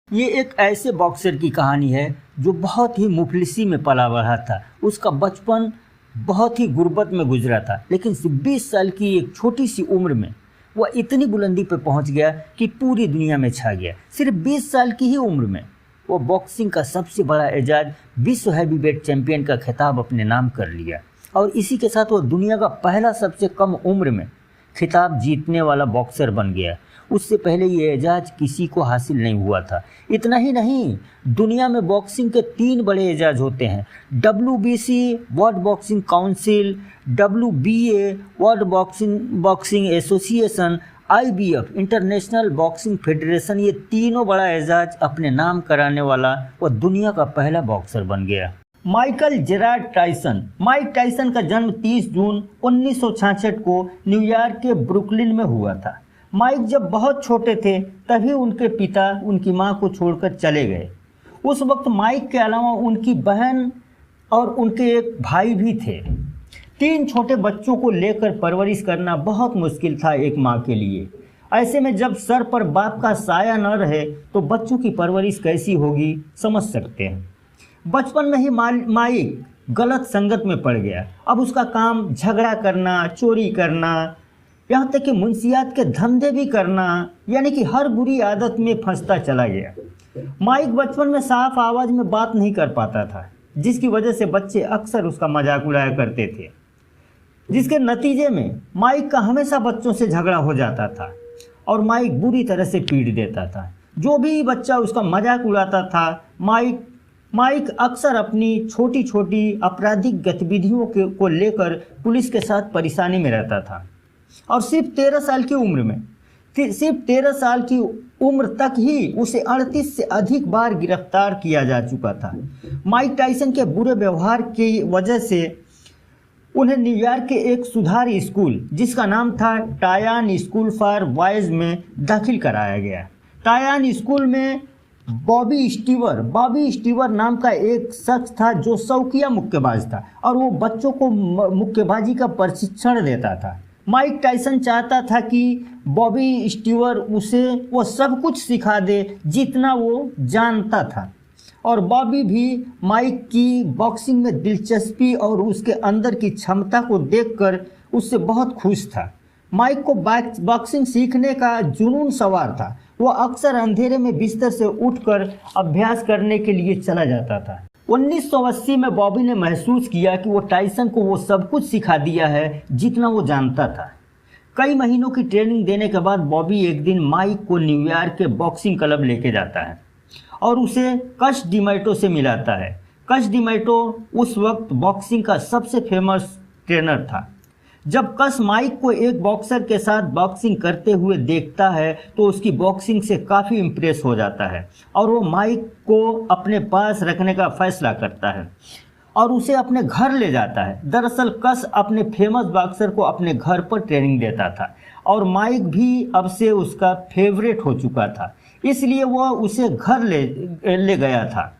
ये एक ऐसे बॉक्सर की कहानी है जो बहुत ही मुफलिसी में पला बढ़ा था। उसका बचपन बहुत ही गुर्बत में गुजरा था, लेकिन 20 साल की एक छोटी सी उम्र में वह इतनी बुलंदी पर पहुंच गया कि पूरी दुनिया में छा गया। सिर्फ 20 साल की ही उम्र में वो बॉक्सिंग का सबसे बड़ा एजाज विश्व हैवीवेट चैंपियन का खिताब अपने नाम कर लिया और इसी के साथ वो दुनिया का पहला सबसे कम उम्र में खिताब जीतने वाला बॉक्सर बन गया। उससे पहले ये एजाज किसी को हासिल नहीं हुआ था। इतना ही नहीं, दुनिया में बॉक्सिंग के 3 बड़े एजाज होते हैं: WBC world boxing council, WBA world boxing association, IBF international boxing federation. ये तीनों बड़ा एजाज अपने नाम कराने वाला वो दुनिया का पहला बॉक्सर बन गया। Michael Gerard Tyson. Mike Tyson का जन्म 30 जून 1966 को न्यूयॉर्क के ब्रुकलिन में हुआ था। माइक जब बहुत छोटे थे तभी उनके पिता उनकी मां को छोड़कर चले गए। उस वक्त माइक के अलावा उनकी बहन और उनके एक भाई भी थे। 3 छोटे बच्चों को लेकर परवरिश करना बहुत मुश्किल था एक मां के लिए। ऐसे में जब सर पर बाप का साया न रहे तो बच्चों की परवरिश कैसी होगी, समझ सकते हैं। बचपन में ही माइक गलत संगत में पड़ गया। अब उसका काम झगड़ा करना, चोरी करना, यहाँ तक कि मुंशियात के धंधे भी करना, यानी कि हर बुरी आदत में फंसता चला गया। माइक बचपन में साफ आवाज़ में बात नहीं कर पाता था, जिसकी वजह से बच्चे अक्सर उसका मजाक उड़ाया करते थे, जिसके नतीजे में माइक का हमेशा बच्चों से झगड़ा हो जाता था और माइक बुरी तरह से पीट देता था। जो भी बच्चा उसका मजाक उड़ाता था, माइक अक्सर अपनी छोटी छोटी आपराधिक गतिविधियों को लेकर पुलिस के साथ परेशानी में रहता था। और सिर्फ 13 साल की उम्र तक ही उसे 38 से अधिक बार गिरफ्तार किया जा चुका था। माइक टाइसन के बुरे व्यवहार की वजह से उन्हें न्यूयॉर्क के एक सुधार स्कूल, जिसका नाम था टायान स्कूल फॉर बॉयज़, में दाखिल कराया गया। टायान स्कूल में बॉबी स्टीवर नाम का एक शख्स था जो शौकिया मुक्केबाज था और वो बच्चों को मुक्केबाजी का प्रशिक्षण देता था। माइक टाइसन चाहता था कि बॉबी स्टीवर उसे वो सब कुछ सिखा दे जितना वो जानता था, और बॉबी भी माइक की बॉक्सिंग में दिलचस्पी और उसके अंदर की क्षमता को देखकर उससे बहुत खुश था। माइक को बॉक्सिंग सीखने का जुनून सवार था। वो अक्सर अंधेरे में बिस्तर से उठकर अभ्यास करने के लिए चला जाता था। 1980 में बॉबी ने महसूस किया कि वो टाइसन को वो सब कुछ सिखा दिया है जितना वो जानता था। कई महीनों की ट्रेनिंग देने के बाद बॉबी एक दिन माइक को न्यूयॉर्क के बॉक्सिंग क्लब लेके जाता है और उसे कश डिमेटो से मिलाता है। कश डिमेटो उस वक्त बॉक्सिंग का सबसे फेमस ट्रेनर था। जब कश माइक को एक बॉक्सर के साथ बॉक्सिंग करते हुए देखता है तो उसकी बॉक्सिंग से काफ़ी इम्प्रेस हो जाता है और वो माइक को अपने पास रखने का फैसला करता है और उसे अपने घर ले जाता है। दरअसल कश अपने फेमस बॉक्सर को अपने घर पर ट्रेनिंग देता था और माइक भी अब से उसका फेवरेट हो चुका था, इसलिए वह उसे घर ले गया था।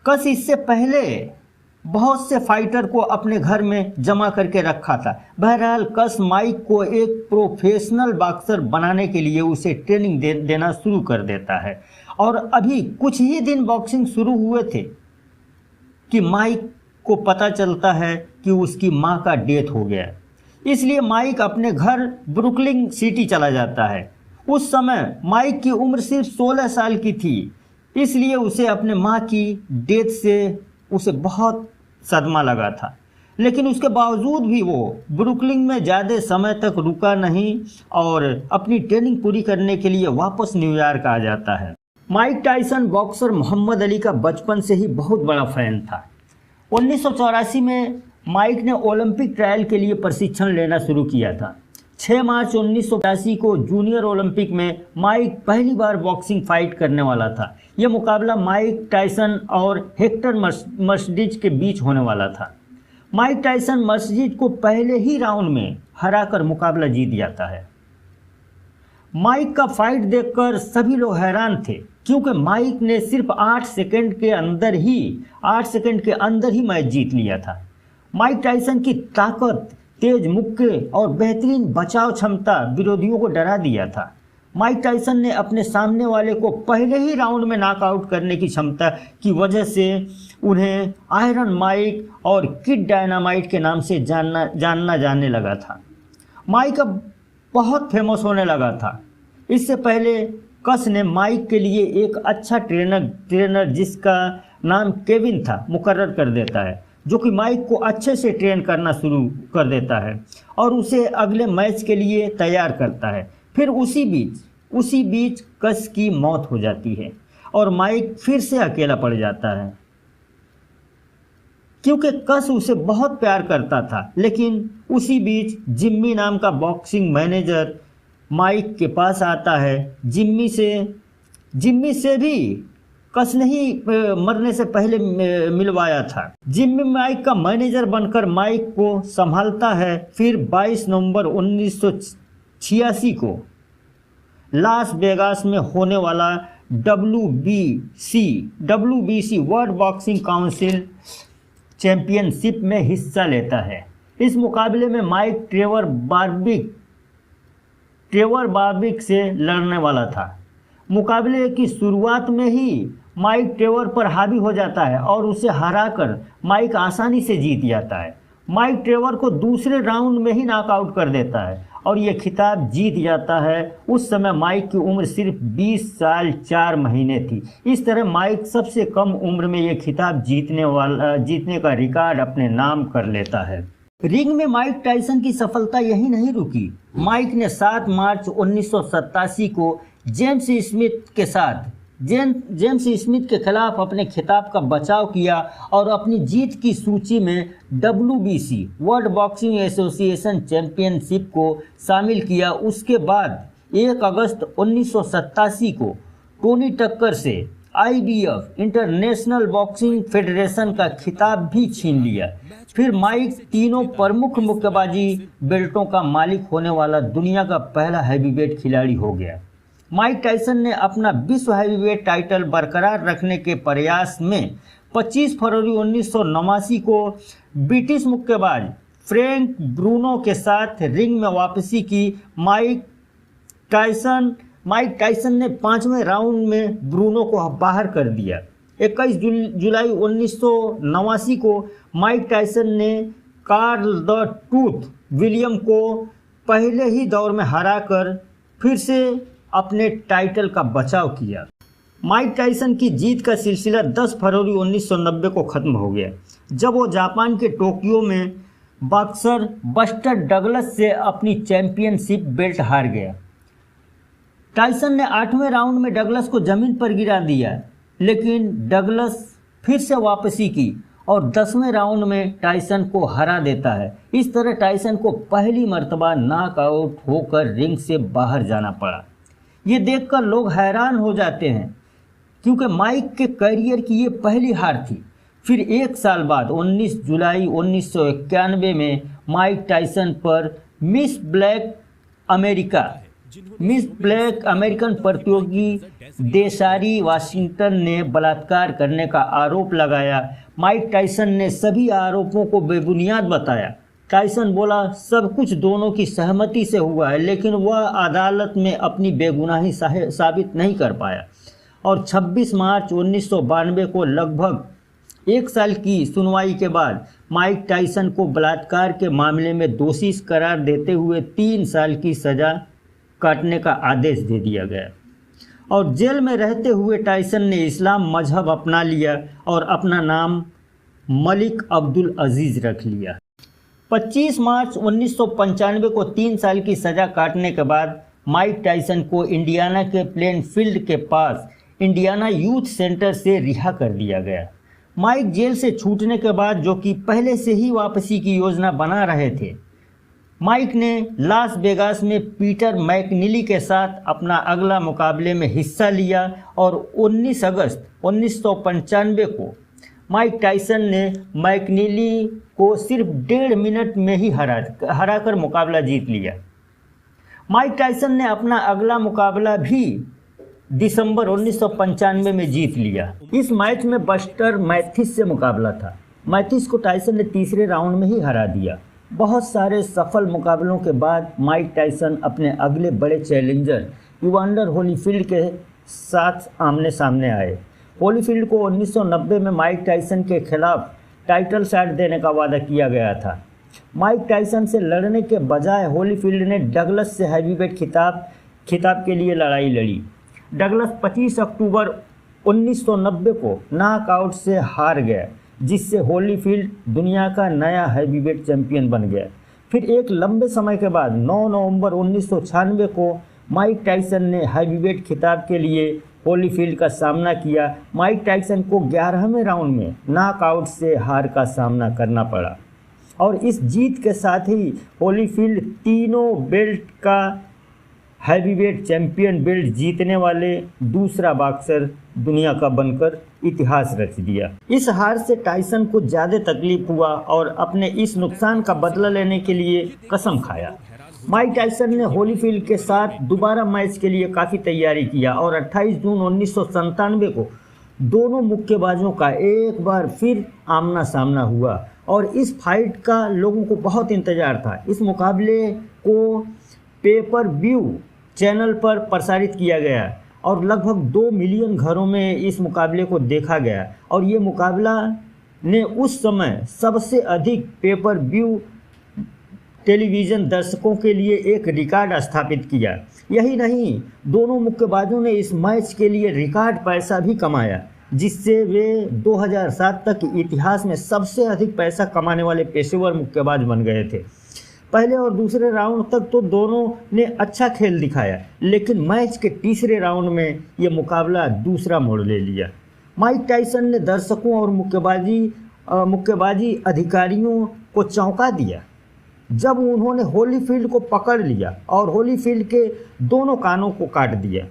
कश इससे पहले बहुत से फाइटर को अपने घर में जमा करके रखा था। बहरहाल कश माइक को एक प्रोफेशनल बॉक्सर बनाने के लिए उसे ट्रेनिंग देना शुरू कर देता है और अभी कुछ ही दिन बॉक्सिंग शुरू हुए थे कि माइक को पता चलता है कि उसकी मां का डेथ हो गया। इसलिए माइक अपने घर ब्रुकलिन सिटी चला जाता है। उस समय माइक की उम्र सिर्फ 16 साल की थी, इसलिए उसे अपने मां की डेथ से उसे बहुत सदमा लगा था, लेकिन उसके बावजूद भी वो ब्रुकलिन में ज़्यादा समय तक रुका नहीं और अपनी ट्रेनिंग पूरी करने के लिए वापस न्यूयॉर्क आ जाता है। Mike Tyson boxer Muhammad Ali का बचपन से ही बहुत बड़ा फैन था। 1984 में माइक ने ओलंपिक ट्रायल के लिए प्रशिक्षण लेना शुरू किया था। 6 मार्च 1985 को जूनियर ओलंपिक में माइक पहली बार बॉक्सिंग फाइट करने वाला था। यह मुकाबला माइक टाइसन और हेक्टर मर्सिडीज के बीच होने वाला था। माइक टाइसन मर्सिडीज को पहले ही राउंड में हराकर मुकाबला जीत जाता है। माइक का फाइट देखकर सभी लोग हैरान थे, क्योंकि माइक ने सिर्फ 8 सेकंड के अंदर ही मैच जीत लिया था। माइक टाइसन की ताकत, तेज मुक्के और बेहतरीन बचाव क्षमता विरोधियों को डरा दिया था। माइक टाइसन ने अपने सामने वाले को पहले ही राउंड में नॉकआउट करने की क्षमता की वजह से उन्हें आयरन माइक और किड डायनामाइट के नाम से जानना जाने लगा था। माइक अब बहुत फेमस होने लगा था। इससे पहले कस ने माइक के लिए एक अच्छा ट्रेनर जिसका नाम केविन था मुकर्रर कर देता है, जो कि माइक को अच्छे से ट्रेन करना शुरू कर देता है और उसे अगले मैच के लिए तैयार करता है। फिर उसी बीच कस की मौत हो जाती है और माइक फिर से अकेला पड़ जाता है, क्योंकि कस उसे बहुत प्यार करता था। लेकिन उसी बीच जिम्मी नाम का बॉक्सिंग मैनेजर माइक के पास आता है। जिम्मी से भी कस ने ही मरने से पहले मिलवाया था। जिम्मी माइक का मैनेजर बनकर माइक को संभालता है। फिर 22 नवंबर 1986 को लास वेगास में होने वाला WBC world boxing council championship में हिस्सा लेता है। इस मुकाबले में माइक ट्रेवर बार्बिक से लड़ने वाला था। मुकाबले की शुरुआत में ही माइक ट्रेवर पर हावी हो जाता है और उसे हराकर माइक आसानी से जीत जाता है। माइक ट्रेवर को दूसरे राउंड में ही नॉकआउट कर देता है और ये खिताब जीत जाता है। उस समय माइक की उम्र सिर्फ 20 साल 4 महीने थी। इस तरह माइक सबसे कम उम्र में ये खिताब जीतने का रिकॉर्ड अपने नाम कर लेता है। रिंग में माइक टाइसन की सफलता यही नहीं रुकी। माइक ने 7 मार्च 1987 को जेम्स स्मिथ के खिलाफ अपने खिताब का बचाव किया और अपनी जीत की सूची में WBC world boxing association championship को शामिल किया। उसके बाद 1 अगस्त 1987 को टोनी टक्कर से IBF इंटरनेशनल बॉक्सिंग फेडरेशन का खिताब भी छीन लिया। फिर माइक तीनों प्रमुख मुक्केबाजी बेल्टों का मालिक होने वाला दुनिया का पहला हैवीवेट खिलाड़ी हो गया। माइक टाइसन ने अपना विश्व हैवीवेट टाइटल बरकरार रखने के प्रयास में 25 फरवरी 1989 को ब्रिटिश मुक्केबाज फ्रैंक ब्रूनो के साथ रिंग में वापसी की। माइक टाइसन ने 5वें राउंड में ब्रूनो को बाहर कर दिया। 21 जुलाई 1989 को माइक टाइसन ने कार्ल द टूथ विलियम को पहले ही दौर में हराकर फिर से अपने टाइटल का बचाव किया। माइक टाइसन की जीत का सिलसिला 10 फरवरी 1990 को ख़त्म हो गया, जब वो जापान के टोक्यो में बॉक्सर बस्टर डगलस से अपनी चैंपियनशिप बेल्ट हार गया। टाइसन ने 8वें राउंड में डगलस को ज़मीन पर गिरा दिया, लेकिन डगलस फिर से वापसी की और 10वें राउंड में टाइसन को हरा देता है। इस तरह टाइसन को पहली मर्तबा नॉकआउट होकर रिंग से बाहर जाना पड़ा। ये देखकर लोग हैरान हो जाते हैं, क्योंकि माइक के करियर की ये पहली हार थी। फिर 1 साल बाद 19 जुलाई 1991 में माइक टाइसन पर मिस ब्लैक अमेरिकन प्रतियोगी देसारी वाशिंगटन ने बलात्कार करने का आरोप लगाया। माइक टाइसन ने सभी आरोपों को बेबुनियाद बताया। टाइसन बोला सब कुछ दोनों की सहमति से हुआ है, लेकिन वह अदालत में अपनी बेगुनाही साबित नहीं कर पाया और 26 मार्च 1992 को लगभग 1 साल की सुनवाई के बाद माइक टाइसन को बलात्कार के मामले में दोषी करार देते हुए 3 साल की सज़ा काटने का आदेश दे दिया गया और जेल में रहते हुए टाइसन ने इस्लाम मजहब अपना लिया और अपना नाम मलिक अब्दुल अजीज़ रख लिया। 25 मार्च 1995 को 3 साल की सज़ा काटने के बाद माइक टाइसन को इंडियाना के प्लेनफील्ड के पास इंडियाना यूथ सेंटर से रिहा कर दिया गया। माइक जेल से छूटने के बाद, जो कि पहले से ही वापसी की योजना बना रहे थे, माइक ने लास वेगास में पीटर मैकनीली के साथ अपना अगला मुकाबले में हिस्सा लिया और 19 अगस्त 1995 को माइक टाइसन ने मैकनीली को सिर्फ 1.5 मिनट में ही हराकर मुकाबला जीत लिया। माइक टाइसन ने अपना अगला मुकाबला भी दिसंबर 1995 में जीत लिया। इस मैच में बस्टर मैथिस से मुकाबला था। मैथिस को टाइसन ने तीसरे राउंड में ही हरा दिया। बहुत सारे सफल मुकाबलों के बाद माइक टाइसन अपने अगले बड़े चैलेंजर इवांडर होलीफील्ड के साथ आमने सामने आए। होलीफील्ड को 1990 में माइक टाइसन के खिलाफ टाइटल शॉट देने का वादा किया गया था। माइक टाइसन से लड़ने के बजाय होलीफील्ड ने डगलस से हैवीवेट खिताब के लिए लड़ाई लड़ी। डगलस 25 अक्टूबर 1990 को नॉकआउट से हार गया, जिससे होलीफील्ड दुनिया का नया हैवीवेट चैंपियन बन गया। फिर एक लंबे समय के बाद 9 नवंबर 1996 को माइक टाइसन ने हैवीवेट खिताब के लिए होलीफील्ड का सामना किया। माइक टाइसन को 11वें राउंड में नॉकआउट से हार का सामना करना पड़ा और इस जीत के साथ ही होलीफील्ड तीनों बेल्ट का हैवीवेट चैंपियन बेल्ट जीतने वाले दूसरा बॉक्सर दुनिया का बनकर इतिहास रच दिया। इस हार से टाइसन को ज़्यादा तकलीफ हुआ और अपने इस नुकसान का बदला लेने के लिए कसम खाया। माइक टाइसन ने होलीफील्ड के साथ दोबारा मैच के लिए काफ़ी तैयारी किया और 28 जून 1997 को दोनों मुक्केबाजों का एक बार फिर आमना सामना हुआ और इस फाइट का लोगों को बहुत इंतज़ार था। इस मुकाबले को पेपर व्यू चैनल पर प्रसारित किया गया और लगभग 2 मिलियन घरों में इस मुकाबले को देखा गया और ये मुकाबला ने उस समय सबसे अधिक पेपर व्यू टेलीविज़न दर्शकों के लिए एक रिकॉर्ड स्थापित किया। यही नहीं, दोनों मुक्केबाजों ने इस मैच के लिए रिकॉर्ड पैसा भी कमाया, जिससे वे 2007 तक इतिहास में सबसे अधिक पैसा कमाने वाले पेशेवर मुक्केबाज बन गए थे। पहले और दूसरे राउंड तक तो दोनों ने अच्छा खेल दिखाया, लेकिन मैच के तीसरे राउंड में ये मुकाबला दूसरा मोड़ ले लिया। माइक टाइसन ने दर्शकों और मुक्केबाजी अधिकारियों को चौंका दिया जब उन्होंने होलीफील्ड को पकड़ लिया और होलीफील्ड के दोनों कानों को काट दिया,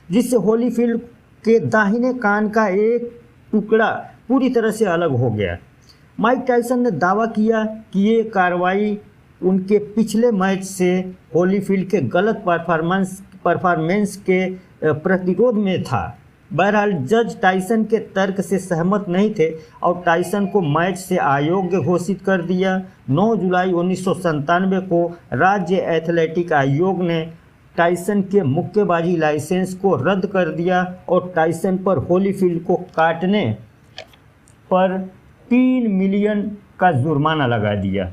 जिससे होलीफील्ड के दाहिने कान का एक टुकड़ा पूरी तरह से अलग हो गया। माइक टाइसन ने दावा किया कि ये कार्रवाई उनके पिछले मैच से होलीफील्ड के गलत परफॉर्मेंस के प्रतिरोध में था। बहरहाल जज टाइसन के तर्क से सहमत नहीं थे और टाइसन को मैच से अयोग्य घोषित कर दिया। 9 जुलाई 1997 को राज्य एथलेटिक आयोग ने टाइसन के मुक्केबाजी लाइसेंस को रद्द कर दिया और टाइसन पर होलीफील्ड को काटने पर 3 मिलियन का जुर्माना लगा दिया।